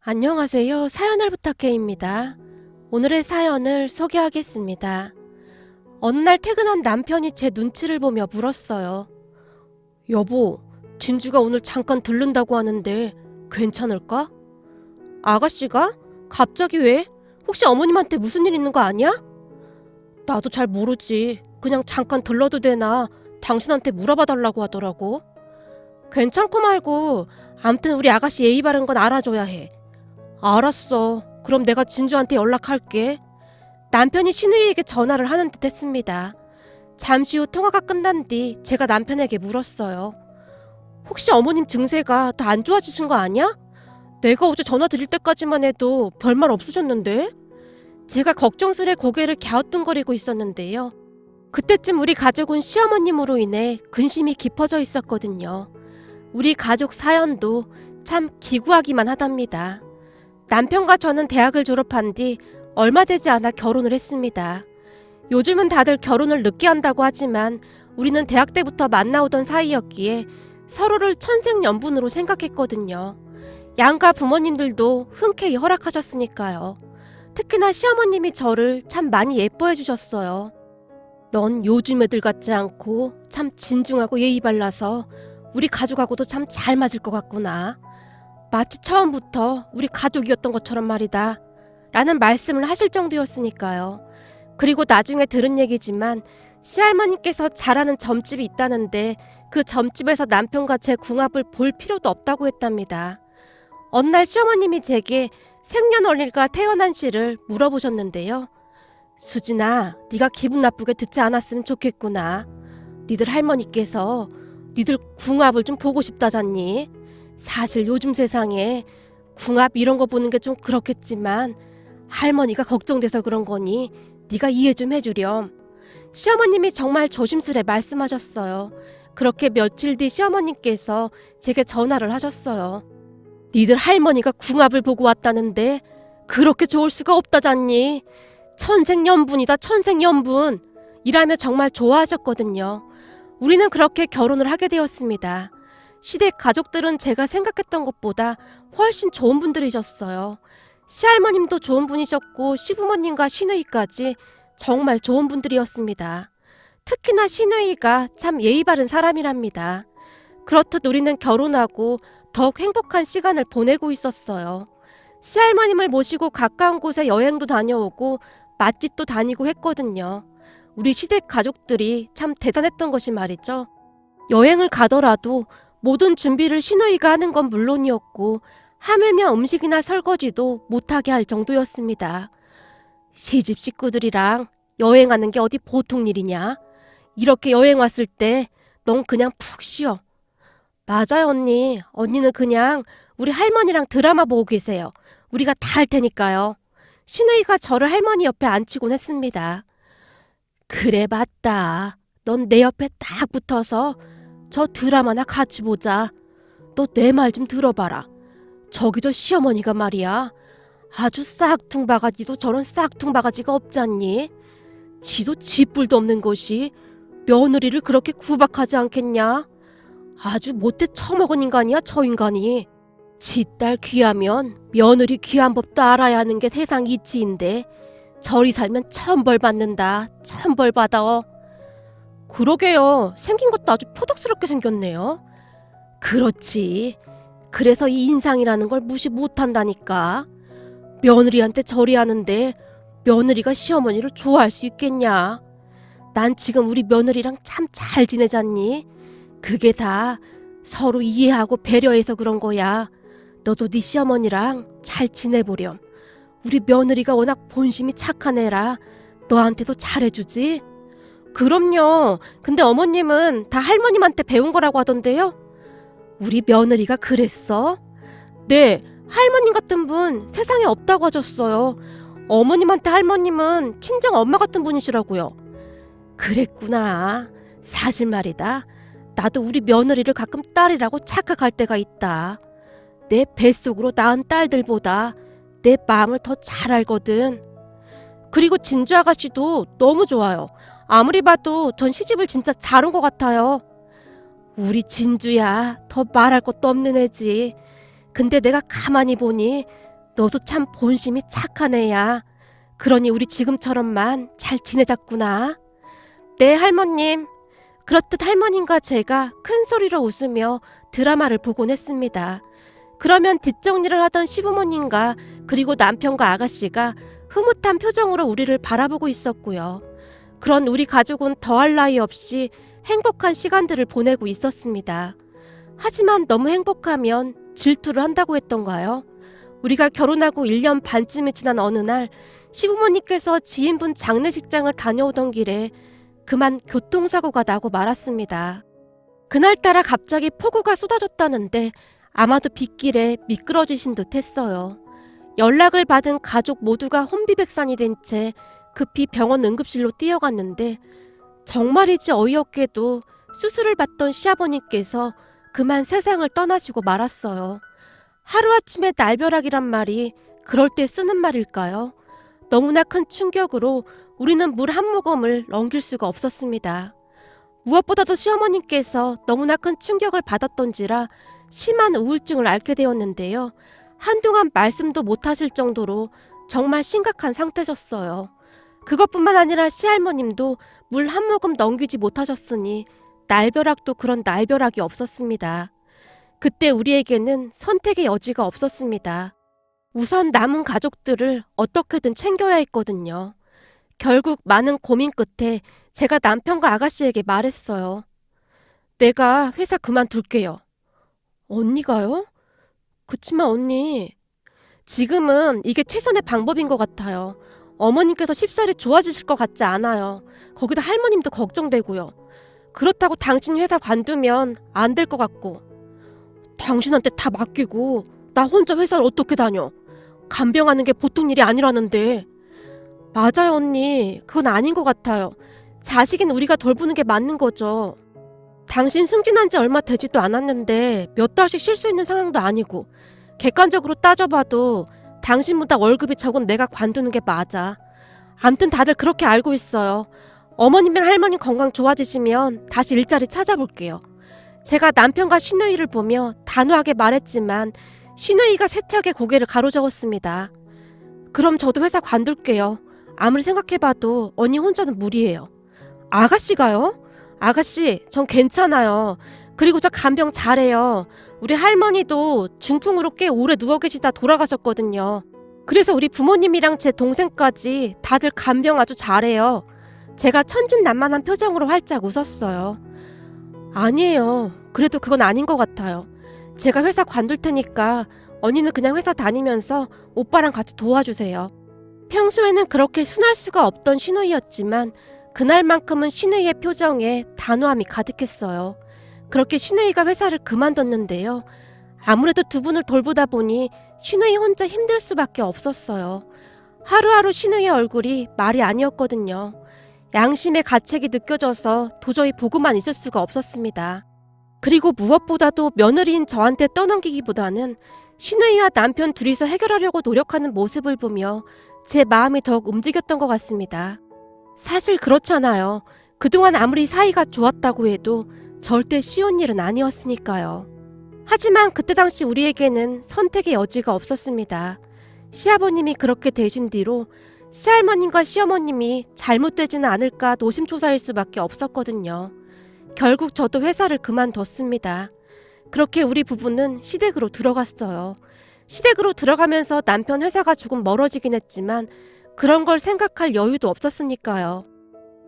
안녕하세요. 사연을 부탁해입니다. 오늘의 사연을 소개하겠습니다. 어느 날 퇴근한 남편이 제 눈치를 보며 물었어요. 여보, 진주가 오늘 잠깐 들른다고 하는데 괜찮을까? 아가씨가? 갑자기 왜? 혹시 어머님한테 무슨 일 있는 거 아니야? 나도 잘 모르지. 그냥 잠깐 들러도 되나 당신한테 물어봐 달라고 하더라고. 괜찮고 말고 암튼 우리 아가씨 예의 바른 건 알아줘야 해. 알았어. 그럼 내가 진주한테 연락할게. 남편이 신우이에게 전화를 하는 듯 했습니다. 잠시 후 통화가 끝난 뒤 제가 남편에게 물었어요. 혹시 어머님 증세가 더 안 좋아지신 거 아니야? 내가 어제 전화 드릴 때까지만 해도 별말 없으셨는데? 제가 걱정스레 고개를 갸우뚱거리고 있었는데요. 그때쯤 우리 가족은 시어머님으로 인해 근심이 깊어져 있었거든요. 우리 가족 사연도 참 기구하기만 하답니다. 남편과 저는 대학을 졸업한 뒤 얼마 되지 않아 결혼을 했습니다. 요즘은 다들 결혼을 늦게 한다고 하지만 우리는 대학 때부터 만나오던 사이였기에 서로를 천생연분으로 생각했거든요. 양가 부모님들도 흔쾌히 허락하셨으니까요. 특히나 시어머님이 저를 참 많이 예뻐해 주셨어요. 넌 요즘 애들 같지 않고 참 진중하고 예의 발라서 우리 가족하고도 참 잘 맞을 것 같구나. 마치 처음부터 우리 가족이었던 것처럼 말이다. 라는 말씀을 하실 정도였으니까요. 그리고 나중에 들은 얘기지만 시할머니께서 잘하는 점집이 있다는데 그 점집에서 남편과 제 궁합을 볼 필요도 없다고 했답니다. 어느 날 시어머님이 제게 생년월일과 태어난 시를 물어보셨는데요. 수진아, 네가 기분 나쁘게 듣지 않았으면 좋겠구나. 니들 할머니께서 니들 궁합을 좀 보고 싶다잖니. 사실 요즘 세상에 궁합 이런 거 보는 게 좀 그렇겠지만 할머니가 걱정돼서 그런 거니 네가 이해 좀 해주렴. 시어머님이 정말 조심스레 말씀하셨어요. 그렇게 며칠 뒤 시어머님께서 제게 전화를 하셨어요. 니들 할머니가 궁합을 보고 왔다는데 그렇게 좋을 수가 없다잖니. 천생연분이다 천생연분. 이라며 정말 좋아하셨거든요. 우리는 그렇게 결혼을 하게 되었습니다. 시댁 가족들은 제가 생각했던 것보다 훨씬 좋은 분들이셨어요. 시할머님도 좋은 분이셨고 시부모님과 시누이까지 정말 좋은 분들이었습니다. 특히나 시누이가 참 예의 바른 사람이랍니다. 그렇듯 우리는 결혼하고 더욱 행복한 시간을 보내고 있었어요. 시할머님을 모시고 가까운 곳에 여행도 다녀오고 맛집도 다니고 했거든요. 우리 시댁 가족들이 참 대단했던 것이 말이죠. 여행을 가더라도 모든 준비를 시누이가 하는 건 물론이었고 하물며 음식이나 설거지도 못하게 할 정도였습니다. 시집 식구들이랑 여행하는 게 어디 보통 일이냐? 이렇게 여행 왔을 때 넌 그냥 푹 쉬어. 맞아요 언니. 언니는 그냥 우리 할머니랑 드라마 보고 계세요. 우리가 다 할 테니까요. 시누이가 저를 할머니 옆에 앉히곤 했습니다. 그래 맞다. 넌 내 옆에 딱 붙어서 저 드라마나 같이 보자. 너 내 말 좀 들어봐라. 저기 저 시어머니가 말이야. 아주 싹퉁바가지도 저런 싹퉁바가지가 없잖니. 지도 지뿔도 없는 것이 며느리를 그렇게 구박하지 않겠냐. 아주 못돼 처먹은 인간이야 저 인간이. 지 딸 귀하면 며느리 귀한 법도 알아야 하는 게 세상 이치인데 저리 살면 천벌 받는다. 천벌 받아. 그러게요. 생긴 것도 아주 포독스럽게 생겼네요. 그렇지. 그래서 이 인상이라는 걸 무시 못한다니까. 며느리한테 저리 하는데 며느리가 시어머니를 좋아할 수 있겠냐. 난 지금 우리 며느리랑 참 잘 지내잖니. 그게 다 서로 이해하고 배려해서 그런 거야. 너도 네 시어머니랑 잘 지내보렴. 우리 며느리가 워낙 본심이 착한 애라 너한테도 잘해주지. 그럼요. 근데 어머님은 다 할머님한테 배운 거라고 하던데요. 우리 며느리가 그랬어? 네, 할머님 같은 분 세상에 없다고 하셨어요. 어머님한테 할머님은 친정 엄마 같은 분이시라고요. 그랬구나. 사실 말이다. 나도 우리 며느리를 가끔 딸이라고 착각할 때가 있다. 내 뱃속으로 낳은 딸들보다 내 마음을 더 잘 알거든. 그리고 진주 아가씨도 너무 좋아요. 아무리 봐도 전 시집을 진짜 잘 온 것 같아요. 우리 진주야 더 말할 것도 없는 애지. 근데 내가 가만히 보니 너도 참 본심이 착한 애야. 그러니 우리 지금처럼만 잘 지내자꾸나. 네, 할머님. 그렇듯 할머님과 제가 큰 소리로 웃으며 드라마를 보곤 했습니다. 그러면 뒷정리를 하던 시부모님과 그리고 남편과 아가씨가 흐뭇한 표정으로 우리를 바라보고 있었고요. 그런 우리 가족은 더할 나위 없이 행복한 시간들을 보내고 있었습니다. 하지만 너무 행복하면 질투를 한다고 했던가요? 우리가 결혼하고 1년 반쯤이 지난 어느 날 시부모님께서 지인분 장례식장을 다녀오던 길에 그만 교통사고가 나고 말았습니다. 그날따라 갑자기 폭우가 쏟아졌다는데 아마도 빗길에 미끄러지신 듯 했어요. 연락을 받은 가족 모두가 혼비백산이 된 채 급히 병원 응급실로 뛰어갔는데 정말이지 어이없게도 수술을 받던 시아버님께서 그만 세상을 떠나시고 말았어요. 하루아침에 날벼락이란 말이 그럴 때 쓰는 말일까요? 너무나 큰 충격으로 우리는 물 한 모금을 넘길 수가 없었습니다. 무엇보다도 시어머님께서 너무나 큰 충격을 받았던지라 심한 우울증을 앓게 되었는데요. 한동안 말씀도 못하실 정도로 정말 심각한 상태셨어요. 그것뿐만 아니라 시할머님도 물 한 모금 넘기지 못하셨으니 날벼락도 그런 날벼락이 없었습니다. 그때 우리에게는 선택의 여지가 없었습니다. 우선 남은 가족들을 어떻게든 챙겨야 했거든요. 결국 많은 고민 끝에 제가 남편과 아가씨에게 말했어요. 내가 회사 그만둘게요. 언니가요? 그치만 언니, 지금은 이게 최선의 방법인 것 같아요. 어머님께서 쉽사리 좋아지실 것 같지 않아요. 거기다 할머님도 걱정되고요. 그렇다고 당신 회사 관두면 안 될 것 같고. 당신한테 다 맡기고 나 혼자 회사를 어떻게 다녀? 간병하는 게 보통 일이 아니라는데. 맞아요 언니, 그건 아닌 것 같아요. 자식인 우리가 돌보는 게 맞는 거죠. 당신 승진한 지 얼마 되지도 않았는데 몇 달씩 쉴 수 있는 상황도 아니고 객관적으로 따져봐도 당신보다 월급이 적은 내가 관두는 게 맞아. 암튼 다들 그렇게 알고 있어요. 어머님이랑 할머님 건강 좋아지시면 다시 일자리 찾아볼게요. 제가 남편과 신우이를 보며 단호하게 말했지만 신우이가 세차게 고개를 가로저었습니다. 그럼 저도 회사 관둘게요. 아무리 생각해봐도 언니 혼자는 무리예요. 아가씨가요? 아가씨, 전 괜찮아요. 그리고 저 간병 잘해요. 우리 할머니도 중풍으로 꽤 오래 누워 계시다 돌아가셨거든요. 그래서 우리 부모님이랑 제 동생까지 다들 간병 아주 잘해요. 제가 천진난만한 표정으로 활짝 웃었어요. 아니에요. 그래도 그건 아닌 것 같아요. 제가 회사 관둘 테니까 언니는 그냥 회사 다니면서 오빠랑 같이 도와주세요. 평소에는 그렇게 순할 수가 없던 신우이였지만 그날만큼은 신우이의 표정에 단호함이 가득했어요. 그렇게 신우이가 회사를 그만뒀는데요. 아무래도 두 분을 돌보다 보니 신우이 혼자 힘들 수밖에 없었어요. 하루하루 신우이의 얼굴이 말이 아니었거든요. 양심의 가책이 느껴져서 도저히 보고만 있을 수가 없었습니다. 그리고 무엇보다도 며느리인 저한테 떠넘기기보다는 신우이와 남편 둘이서 해결하려고 노력하는 모습을 보며 제 마음이 더욱 움직였던 것 같습니다. 사실 그렇잖아요. 그동안 아무리 사이가 좋았다고 해도 절대 쉬운 일은 아니었으니까요. 하지만 그때 당시 우리에게는 선택의 여지가 없었습니다. 시아버님이 그렇게 되신 뒤로 시할머님과 시어머님이 잘못되지는 않을까 노심초사일 수밖에 없었거든요. 결국 저도 회사를 그만뒀습니다. 그렇게 우리 부부는 시댁으로 들어갔어요. 시댁으로 들어가면서 남편 회사가 조금 멀어지긴 했지만 그런 걸 생각할 여유도 없었으니까요.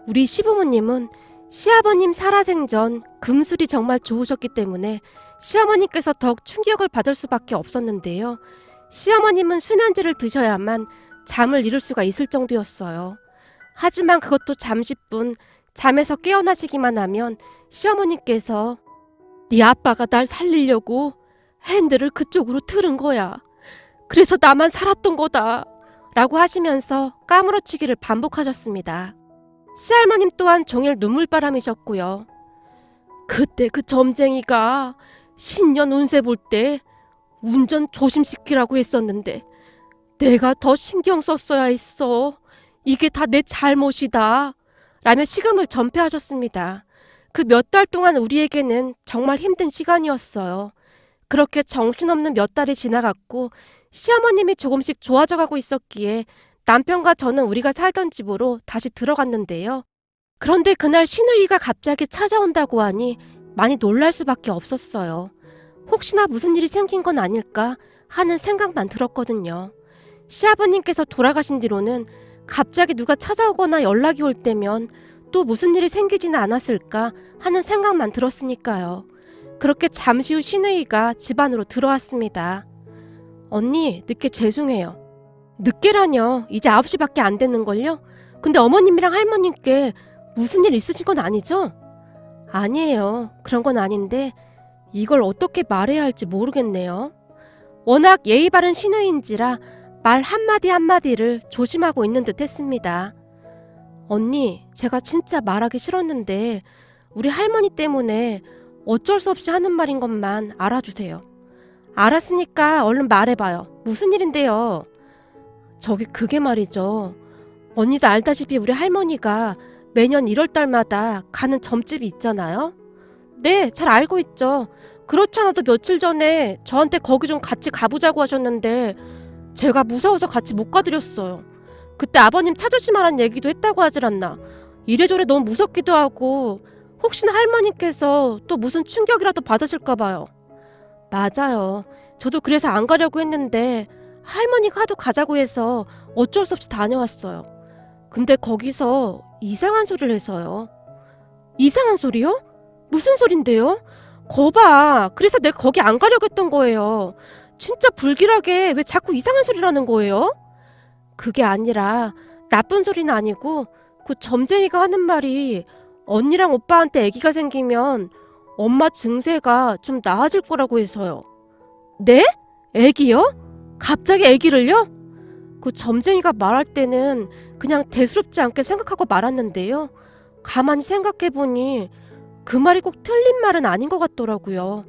우리 시부모님은 시아버님 살아생전 금술이 정말 좋으셨기 때문에 시어머님께서 더욱 충격을 받을 수밖에 없었는데요. 시어머님은 수면제를 드셔야만 잠을 이룰 수가 있을 정도였어요. 하지만 그것도 잠시뿐 잠에서 깨어나시기만 하면 시어머님께서 네 아빠가 날 살리려고 핸들을 그쪽으로 틀은 거야. 그래서 나만 살았던 거다. 라고 하시면서 까무러치기를 반복하셨습니다. 시할머님 또한 종일 눈물바람이셨고요. 그때 그 점쟁이가 신년 운세 볼 때 운전 조심시키라고 했었는데 내가 더 신경 썼어야 했어. 이게 다 내 잘못이다. 라며 식음을 전폐하셨습니다. 그 몇 달 동안 우리에게는 정말 힘든 시간이었어요. 그렇게 정신없는 몇 달이 지나갔고 시어머님이 조금씩 좋아져가고 있었기에 남편과 저는 우리가 살던 집으로 다시 들어갔는데요. 그런데 그날 시누이가 갑자기 찾아온다고 하니 많이 놀랄 수밖에 없었어요. 혹시나 무슨 일이 생긴 건 아닐까 하는 생각만 들었거든요. 시아버님께서 돌아가신 뒤로는 갑자기 누가 찾아오거나 연락이 올 때면 또 무슨 일이 생기지는 않았을까 하는 생각만 들었으니까요. 그렇게 잠시 후 시누이가 집 안으로 들어왔습니다. 언니, 늦게 죄송해요. 늦게라뇨. 이제 9시밖에 안 됐는걸요? 근데 어머님이랑 할머님께 무슨 일 있으신 건 아니죠? 아니에요. 그런 건 아닌데 이걸 어떻게 말해야 할지 모르겠네요. 워낙 예의 바른 시누이인지라 말 한마디 한마디를 조심하고 있는 듯 했습니다. 언니, 제가 진짜 말하기 싫었는데 우리 할머니 때문에 어쩔 수 없이 하는 말인 것만 알아주세요. 알았으니까 얼른 말해봐요. 무슨 일인데요? 저기 그게 말이죠. 언니도 알다시피 우리 할머니가 매년 1월달마다 가는 점집이 있잖아요. 네, 잘 알고 있죠. 그렇지 않아도 며칠 전에 저한테 거기 좀 같이 가보자고 하셨는데 제가 무서워서 같이 못 가드렸어요. 그때 아버님 차 조심하란 얘기도 했다고 하질 않나. 이래저래 너무 무섭기도 하고 혹시나 할머니께서 또 무슨 충격이라도 받으실까 봐요. 맞아요. 저도 그래서 안 가려고 했는데 할머니가 하도 가자고 해서 어쩔 수 없이 다녀왔어요. 근데 거기서 이상한 소리를 해서요. 이상한 소리요? 무슨 소린데요? 거봐. 그래서 내가 거기 안 가려고 했던 거예요. 진짜 불길하게 왜 자꾸 이상한 소리를 하는 거예요? 그게 아니라 나쁜 소리는 아니고 그 점쟁이가 하는 말이 언니랑 오빠한테 아기가 생기면 엄마 증세가 좀 나아질 거라고 해서요. 네? 아기요? 갑자기 아기를요? 그 점쟁이가 말할 때는 그냥 대수롭지 않게 생각하고 말았는데요. 가만히 생각해보니 그 말이 꼭 틀린 말은 아닌 것 같더라고요.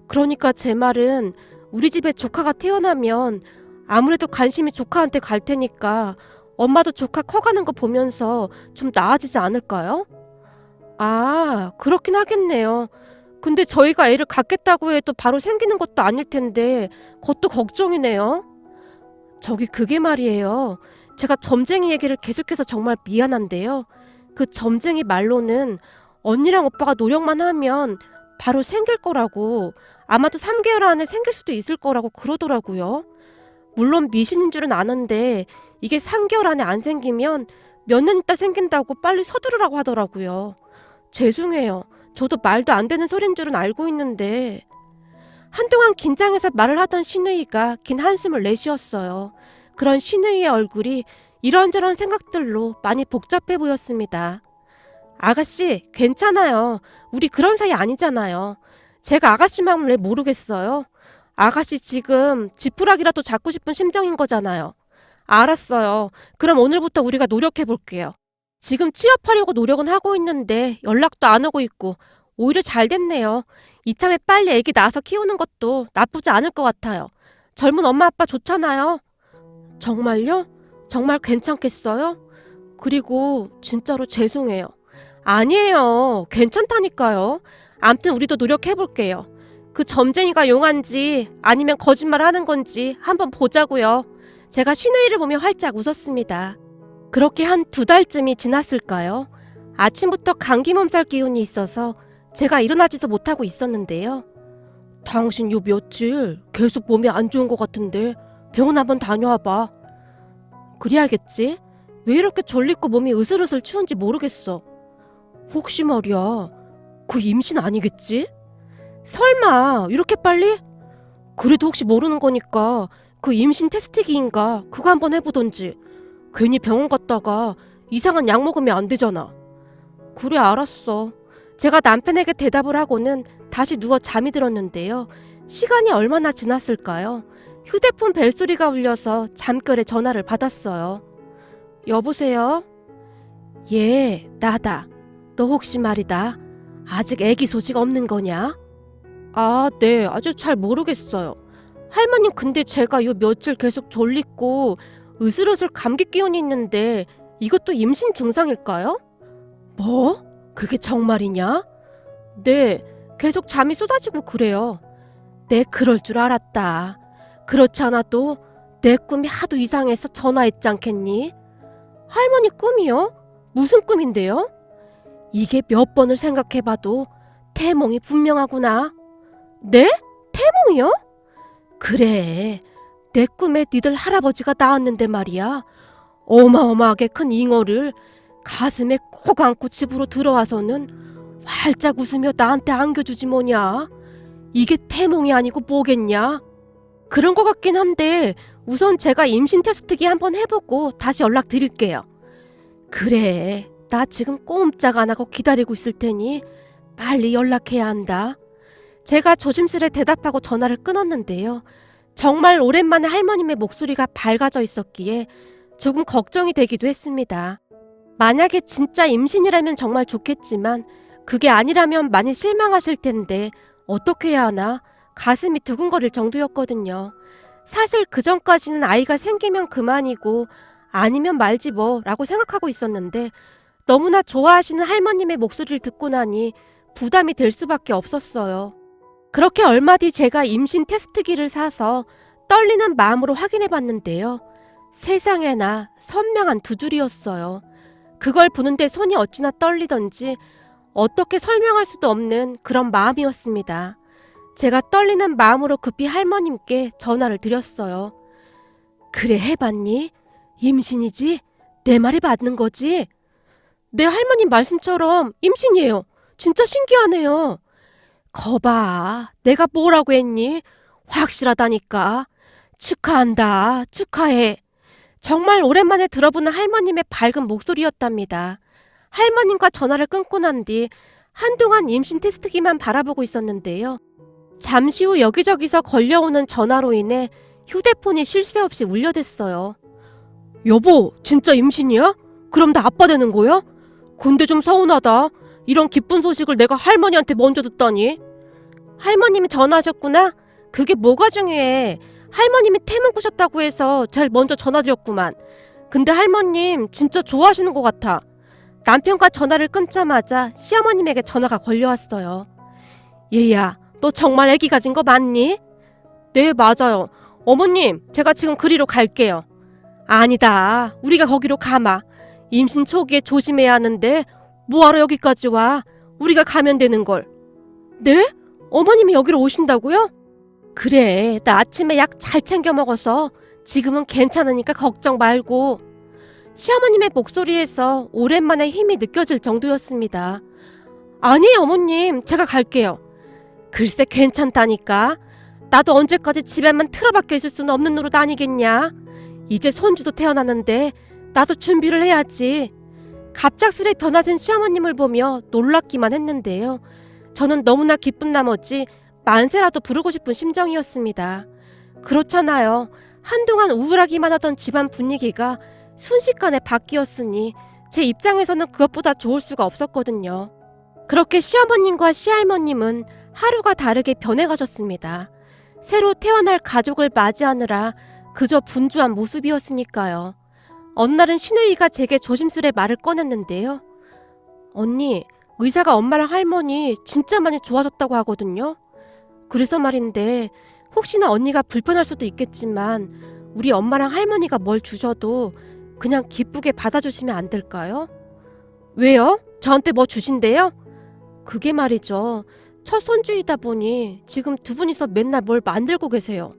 그러니까 제 말은 우리 집에 조카가 태어나면 아무래도 관심이 조카한테 갈 테니까 엄마도 조카 커가는 거 보면서 좀 나아지지 않을까요? 아, 그렇긴 하겠네요. 근데 저희가 애를 갖겠다고 해도 바로 생기는 것도 아닐 텐데 그것도 걱정이네요. 저기 그게 말이에요. 제가 점쟁이 얘기를 계속해서 정말 미안한데요. 그 점쟁이 말로는 언니랑 오빠가 노력만 하면 바로 생길 거라고, 아마도 3개월 안에 생길 수도 있을 거라고 그러더라고요. 물론 미신인 줄은 아는데 이게 3개월 안에 안 생기면 몇 년 있다 생긴다고 빨리 서두르라고 하더라고요. 죄송해요. 저도 말도 안 되는 소린 줄은 알고 있는데. 한동안 긴장해서 말을 하던 시누이가 긴 한숨을 내쉬었어요. 그런 시누이의 얼굴이 이런저런 생각들로 많이 복잡해 보였습니다. 아가씨, 괜찮아요. 우리 그런 사이 아니잖아요. 제가 아가씨 마음을 왜 모르겠어요? 아가씨 지금 지푸라기라도 잡고 싶은 심정인 거잖아요. 알았어요. 그럼 오늘부터 우리가 노력해 볼게요. 지금 취업하려고 노력은 하고 있는데 연락도 안 오고 있고 오히려 잘 됐네요. 이참에 빨리 애기 낳아서 키우는 것도 나쁘지 않을 것 같아요. 젊은 엄마 아빠 좋잖아요. 정말요? 정말 괜찮겠어요? 그리고 진짜로 죄송해요. 아니에요. 괜찮다니까요. 암튼 우리도 노력해볼게요. 그 점쟁이가 용한지 아니면 거짓말 하는 건지 한번 보자고요. 제가 시누이를 보며 활짝 웃었습니다. 그렇게 한 2달쯤이 지났을까요? 아침부터 감기 몸살 기운이 있어서 제가 일어나지도 못하고 있었는데요. 당신 요 며칠 계속 몸이 안 좋은 것 같은데 병원 한번 다녀와봐. 그래야겠지? 왜 이렇게 졸리고 몸이 으슬으슬 추운지 모르겠어. 혹시 말이야, 그 임신 아니겠지? 설마 이렇게 빨리? 그래도 혹시 모르는 거니까 그 임신 테스트기인가 그거 한번 해보던지. 괜히 병원 갔다가 이상한 약 먹으면 안 되잖아. 그래, 알았어. 제가 남편에게 대답을 하고는 다시 누워 잠이 들었는데요. 시간이 얼마나 지났을까요? 휴대폰 벨소리가 울려서 잠결에 전화를 받았어요. 여보세요? 예, 나다. 너 혹시 말이다. 아직 애기 소식 없는 거냐? 아, 네. 아직 잘 모르겠어요. 할머님, 근데 제가 요 며칠 계속 졸리고 으슬으슬 감기 기운이 있는데 이것도 임신 증상일까요? 뭐? 그게 정말이냐? 네. 계속 잠이 쏟아지고 그래요. 네, 그럴 줄 알았다. 그렇지 않아도 내 꿈이 하도 이상해서 전화했지 않겠니? 할머니 꿈이요? 무슨 꿈인데요? 이게 몇 번을 생각해봐도 태몽이 분명하구나. 네? 태몽이요? 그래, 내 꿈에 니들 할아버지가 나왔는데 말이야. 어마어마하게 큰 잉어를 가슴에 꼭 안고 집으로 들어와서는 활짝 웃으며 나한테 안겨주지 뭐냐. 이게 태몽이 아니고 뭐겠냐. 그런 것 같긴 한데 우선 제가 임신 테스트기 한번 해보고 다시 연락드릴게요. 그래, 나 지금 꼼짝 안 하고 기다리고 있을 테니 빨리 연락해야 한다. 제가 조심스레 대답하고 전화를 끊었는데요. 정말 오랜만에 할머님의 목소리가 밝아져 있었기에 조금 걱정이 되기도 했습니다. 만약에 진짜 임신이라면 정말 좋겠지만 그게 아니라면 많이 실망하실 텐데 어떻게 해야 하나 가슴이 두근거릴 정도였거든요. 사실 그전까지는 아이가 생기면 그만이고 아니면 말지 뭐 라고 생각하고 있었는데 너무나 좋아하시는 할머님의 목소리를 듣고 나니 부담이 될 수밖에 없었어요. 그렇게 얼마 뒤 제가 임신 테스트기를 사서 떨리는 마음으로 확인해 봤는데요. 세상에나 선명한 두 줄이었어요. 그걸 보는데 손이 어찌나 떨리던지 어떻게 설명할 수도 없는 그런 마음이었습니다. 제가 떨리는 마음으로 급히 할머님께 전화를 드렸어요. 그래, 해봤니? 임신이지? 내 말이 맞는 거지? 네, 할머님 말씀처럼 임신이에요. 진짜 신기하네요. 거봐, 내가 뭐라고 했니? 확실하다니까. 축하한다. 축하해. 정말 오랜만에 들어보는 할머님의 밝은 목소리였답니다. 할머님과 전화를 끊고 난 뒤 한동안 임신 테스트기만 바라보고 있었는데요. 잠시 후 여기저기서 걸려오는 전화로 인해 휴대폰이 쉴 새 없이 울려댔어요. 여보, 진짜 임신이야? 그럼 나 아빠 되는 거야? 근데 좀 서운하다. 이런 기쁜 소식을 내가 할머니한테 먼저 듣다니. 할머님이 전화하셨구나? 그게 뭐가 중요해. 할머님이 태몽 꾸셨다고 해서 제일 먼저 전화드렸구만. 근데 할머님 진짜 좋아하시는 것 같아. 남편과 전화를 끊자마자 시어머님에게 전화가 걸려왔어요. 얘야, 너 정말 아기 가진 거 맞니? 네, 맞아요. 어머님, 제가 지금 그리로 갈게요. 아니다. 우리가 거기로 가마. 임신 초기에 조심해야 하는데 뭐하러 여기까지 와? 우리가 가면 되는 걸. 네? 어머님이 여기로 오신다고요? 그래, 나 아침에 약 잘 챙겨 먹어서 지금은 괜찮으니까 걱정 말고. 시어머님의 목소리에서 오랜만에 힘이 느껴질 정도였습니다. 아니에요, 어머님. 제가 갈게요. 글쎄, 괜찮다니까. 나도 언제까지 집에만 틀어박혀 있을 수는 없는 노릇 아니겠냐. 이제 손주도 태어나는데 나도 준비를 해야지. 갑작스레 변하신 시어머님을 보며 놀랍기만 했는데요. 저는 너무나 기쁜 나머지 만세라도 부르고 싶은 심정이었습니다. 그렇잖아요. 한동안 우울하기만 하던 집안 분위기가 순식간에 바뀌었으니 제 입장에서는 그것보다 좋을 수가 없었거든요. 그렇게 시어머님과 시할머님은 하루가 다르게 변해가셨습니다. 새로 태어날 가족을 맞이하느라 그저 분주한 모습이었으니까요. 어느 날은 시누이가 제게 조심스레 말을 꺼냈는데요. 언니, 의사가 엄마랑 할머니 진짜 많이 좋아졌다고 하거든요. 그래서 말인데 혹시나 언니가 불편할 수도 있겠지만 우리 엄마랑 할머니가 뭘 주셔도 그냥 기쁘게 받아주시면 안 될까요? 왜요? 저한테 뭐 주신대요? 그게 말이죠. 첫 손주이다 보니 지금 두 분이서 맨날 뭘 만들고 계세요.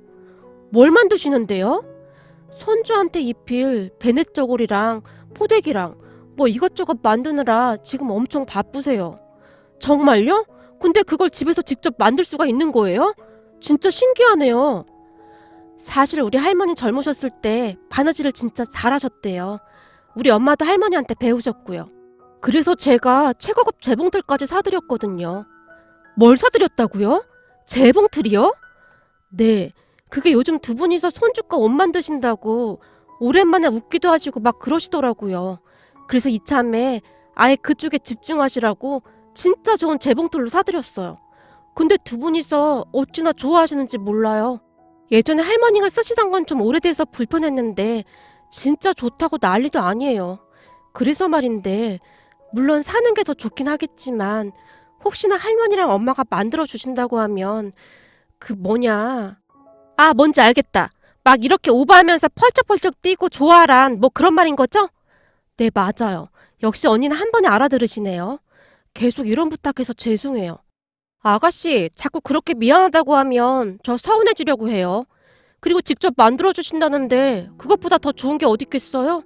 뭘 만드시는데요? 손주한테 입힐 베넷저고리랑 포대기랑 뭐 이것저것 만드느라 지금 엄청 바쁘세요. 정말요? 근데 그걸 집에서 직접 만들 수가 있는 거예요? 진짜 신기하네요. 사실 우리 할머니 젊으셨을 때 바느질을 진짜 잘하셨대요. 우리 엄마도 할머니한테 배우셨고요. 그래서 제가 최고급 재봉틀까지 사드렸거든요. 뭘 사드렸다고요? 재봉틀이요? 네, 그게 요즘 두 분이서 손주가 옷 만드신다고 오랜만에 웃기도 하시고 막 그러시더라고요. 그래서 이참에 아예 그쪽에 집중하시라고 진짜 좋은 재봉틀로 사드렸어요. 근데 두 분이서 어찌나 좋아하시는지 몰라요. 예전에 할머니가 쓰시던 건 좀 오래돼서 불편했는데 진짜 좋다고 난리도 아니에요. 그래서 말인데 물론 사는 게 더 좋긴 하겠지만 혹시나 할머니랑 엄마가 만들어 주신다고 하면 그 뭐냐, 아, 뭔지 알겠다. 막 이렇게 오버하면서 펄쩍펄쩍 뛰고 좋아란 뭐 그런 말인 거죠? 네, 맞아요. 역시 언니는 한 번에 알아들으시네요. 계속 이런 부탁해서 죄송해요. 아가씨, 자꾸 그렇게 미안하다고 하면 저 서운해지려고 해요. 그리고 직접 만들어주신다는데 그것보다 더 좋은 게 어디 있겠어요?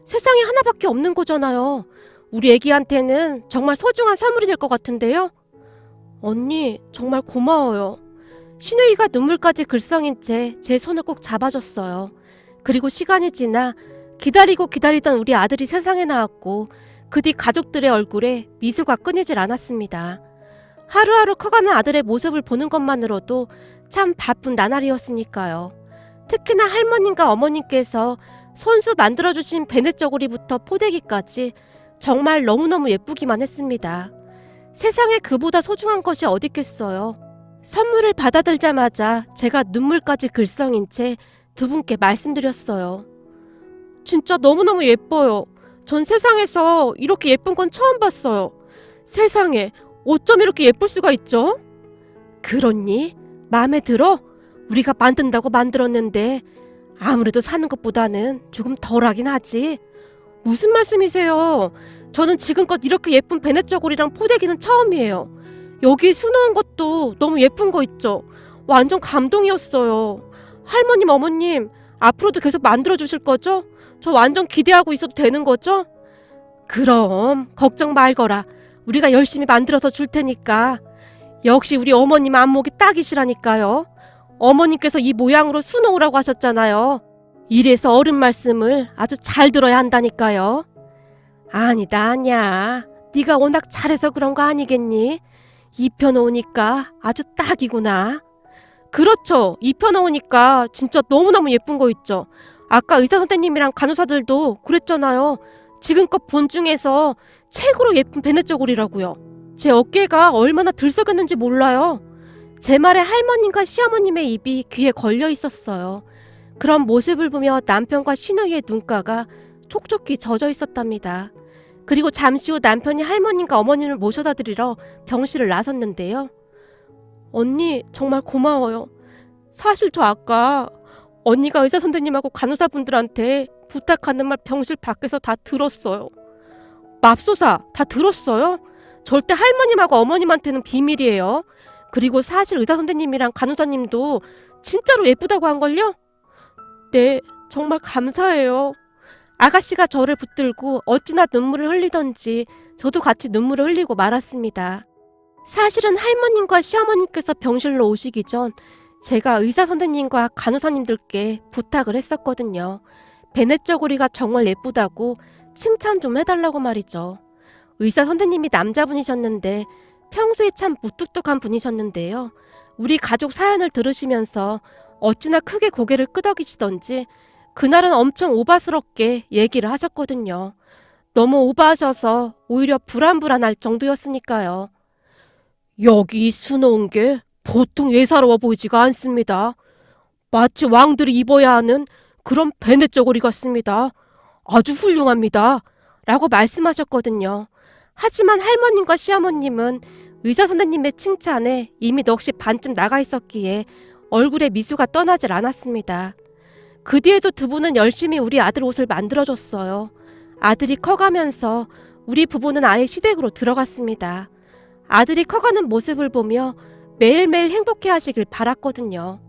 세상에 하나밖에 없는 거잖아요. 우리 애기한테는 정말 소중한 선물이 될 것 같은데요? 언니, 정말 고마워요. 신우이가 눈물까지 글썽인 채 제 손을 꼭 잡아줬어요. 그리고 시간이 지나 기다리고 기다리던 우리 아들이 세상에 나왔고 그 뒤 가족들의 얼굴에 미소가 끊이질 않았습니다. 하루하루 커가는 아들의 모습을 보는 것만으로도 참 바쁜 나날이었으니까요. 특히나 할머님과 어머님께서 손수 만들어주신 베넷 저고리부터 포대기까지 정말 너무너무 예쁘기만 했습니다. 세상에 그보다 소중한 것이 어디 있겠어요. 선물을 받아들자마자 제가 눈물까지 글썽인 채 두 분께 말씀드렸어요. 진짜 너무너무 예뻐요. 전 세상에서 이렇게 예쁜 건 처음 봤어요. 세상에 어쩜 이렇게 예쁠 수가 있죠? 그렇니? 마음에 들어? 우리가 만든다고 만들었는데 아무래도 사는 것보다는 조금 덜하긴 하지. 무슨 말씀이세요? 저는 지금껏 이렇게 예쁜 베넷 저고리랑 포대기는 처음이에요. 여기 수놓은 것도 너무 예쁜 거 있죠? 완전 감동이었어요. 할머님, 어머님, 앞으로도 계속 만들어주실 거죠? 저 완전 기대하고 있어도 되는 거죠? 그럼 걱정 말거라. 우리가 열심히 만들어서 줄 테니까. 역시 우리 어머님 안목이 딱이시라니까요. 어머님께서 이 모양으로 수놓으라고 하셨잖아요. 이래서 어른 말씀을 아주 잘 들어야 한다니까요. 아니다, 아니야. 네가 워낙 잘해서 그런 거 아니겠니? 입혀놓으니까 아주 딱이구나. 그렇죠. 입혀놓으니까 진짜 너무너무 예쁜 거 있죠. 아까 의사 선생님이랑 간호사들도 그랬잖아요. 지금껏 본 중에서 최고로 예쁜 베넷 저고리라고요. 제 어깨가 얼마나 들썩였는지 몰라요. 제 말에 할머님과 시어머님의 입이 귀에 걸려 있었어요. 그런 모습을 보며 남편과 시누이의 눈가가 촉촉히 젖어 있었답니다. 그리고 잠시 후 남편이 할머님과 어머님을 모셔다 드리러 병실을 나섰는데요. 언니, 정말 고마워요. 사실 저 아까 언니가 의사 선생님하고 간호사분들한테 부탁하는 말 병실 밖에서 다 들었어요. 맙소사, 다 들었어요? 절대 할머님하고 어머님한테는 비밀이에요. 그리고 사실 의사 선생님이랑 간호사님도 진짜로 예쁘다고 한걸요? 네, 정말 감사해요. 아가씨가 저를 붙들고 어찌나 눈물을 흘리던지 저도 같이 눈물을 흘리고 말았습니다. 사실은 할머님과 시어머님께서 병실로 오시기 전 제가 의사 선생님과 간호사님들께 부탁을 했었거든요. 베넷 저고리가 정말 예쁘다고 칭찬 좀 해달라고 말이죠. 의사 선생님이 남자분이셨는데 평소에 참 무뚝뚝한 분이셨는데요. 우리 가족 사연을 들으시면서 어찌나 크게 고개를 끄덕이시던지 그날은 엄청 오바스럽게 얘기를 하셨거든요. 너무 오바하셔서 오히려 불안불안할 정도였으니까요. 여기 수놓은 게 보통 예사로워 보이지가 않습니다. 마치 왕들이 입어야 하는 그런 베넷 저고리 같습니다. 아주 훌륭합니다. 라고 말씀하셨거든요. 하지만 할머님과 시어머님은 의사 선생님의 칭찬에 이미 넋이 반쯤 나가 있었기에 얼굴에 미소가 떠나질 않았습니다. 그 뒤에도 두 분은 열심히 우리 아들 옷을 만들어줬어요. 아들이 커가면서 우리 부부는 아예 시댁으로 들어갔습니다. 아들이 커가는 모습을 보며 매일매일 행복해 하시길 바랐거든요.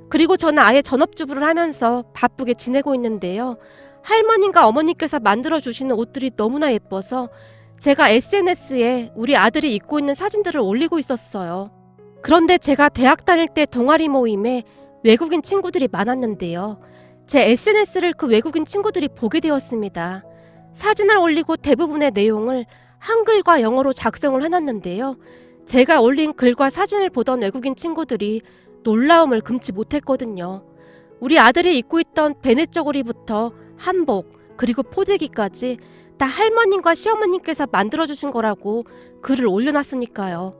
그리고 저는 아예 전업주부를 하면서 바쁘게 지내고 있는데요. 할머님과 어머님께서 만들어주시는 옷들이 너무나 예뻐서 제가 SNS에 우리 아들이 입고 있는 사진들을 올리고 있었어요. 그런데 제가 대학 다닐 때 동아리 모임에 외국인 친구들이 많았는데요. 제 SNS를 그 외국인 친구들이 보게 되었습니다. 사진을 올리고 대부분의 내용을 한글과 영어로 작성을 해놨는데요. 제가 올린 글과 사진을 보던 외국인 친구들이 놀라움을 금치 못했거든요. 우리 아들이 입고 있던 베넷 저고리부터 한복 그리고 포대기까지 다 할머님과 시어머님께서 만들어주신 거라고 글을 올려놨으니까요.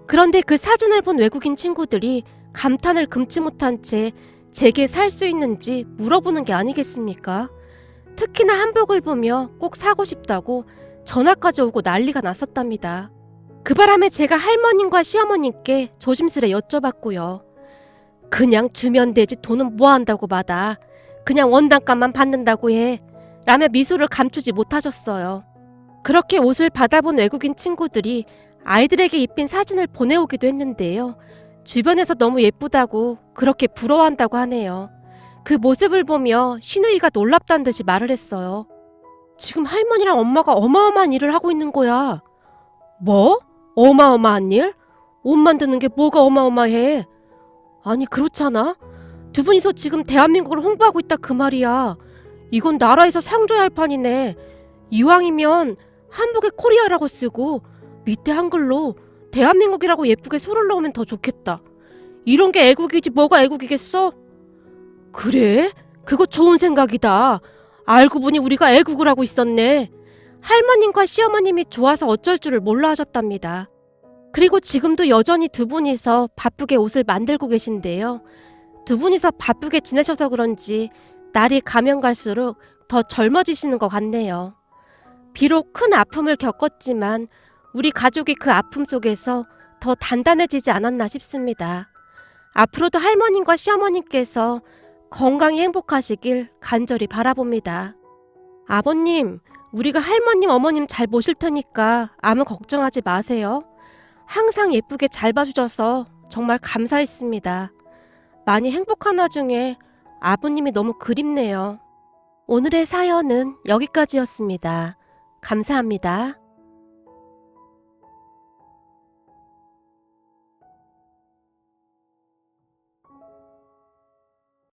그런데 그 사진을 본 외국인 친구들이 감탄을 금치 못한 채 제게 살 수 있는지 물어보는 게 아니겠습니까? 특히나 한복을 보며 꼭 사고 싶다고 전화까지 오고 난리가 났었답니다. 그 바람에 제가 할머님과 시어머님께 조심스레 여쭤봤고요. 그냥 주면 되지 돈은 뭐 한다고 받아. 그냥 원단값만 받는다고 해. 라며 미소를 감추지 못하셨어요. 그렇게 옷을 받아본 외국인 친구들이 아이들에게 입힌 사진을 보내오기도 했는데요. 주변에서 너무 예쁘다고 그렇게 부러워한다고 하네요. 그 모습을 보며 신우이가 놀랍다는 듯이 말을 했어요. 지금 할머니랑 엄마가 어마어마한 일을 하고 있는 거야. 뭐? 어마어마한 일? 옷 만드는 게 뭐가 어마어마해? 아니 그렇잖아. 두 분이서 지금 대한민국을 홍보하고 있다 그 말이야. 이건 나라에서 상줘야 할 판이네. 이왕이면 한복에 코리아라고 쓰고 밑에 한글로 대한민국이라고 예쁘게 소를 넣으면 더 좋겠다. 이런 게 애국이지 뭐가 애국이겠어? 그래? 그거 좋은 생각이다. 알고 보니 우리가 애국을 하고 있었네. 할머님과 시어머님이 좋아서 어쩔 줄을 몰라 하셨답니다. 그리고 지금도 여전히 두 분이서 바쁘게 옷을 만들고 계신데요. 두 분이서 바쁘게 지내셔서 그런지 날이 가면 갈수록 더 젊어지시는 것 같네요. 비록 큰 아픔을 겪었지만 우리 가족이 그 아픔 속에서 더 단단해지지 않았나 싶습니다. 앞으로도 할머님과 시어머님께서 건강히 행복하시길 간절히 바라봅니다. 아버님, 우리가 할머님, 어머님 잘 모실 테니까 아무 걱정하지 마세요. 항상 예쁘게 잘 봐주셔서 정말 감사했습니다. 많이 행복한 와중에 아버님이 너무 그립네요. 오늘의 사연은 여기까지였습니다. 감사합니다.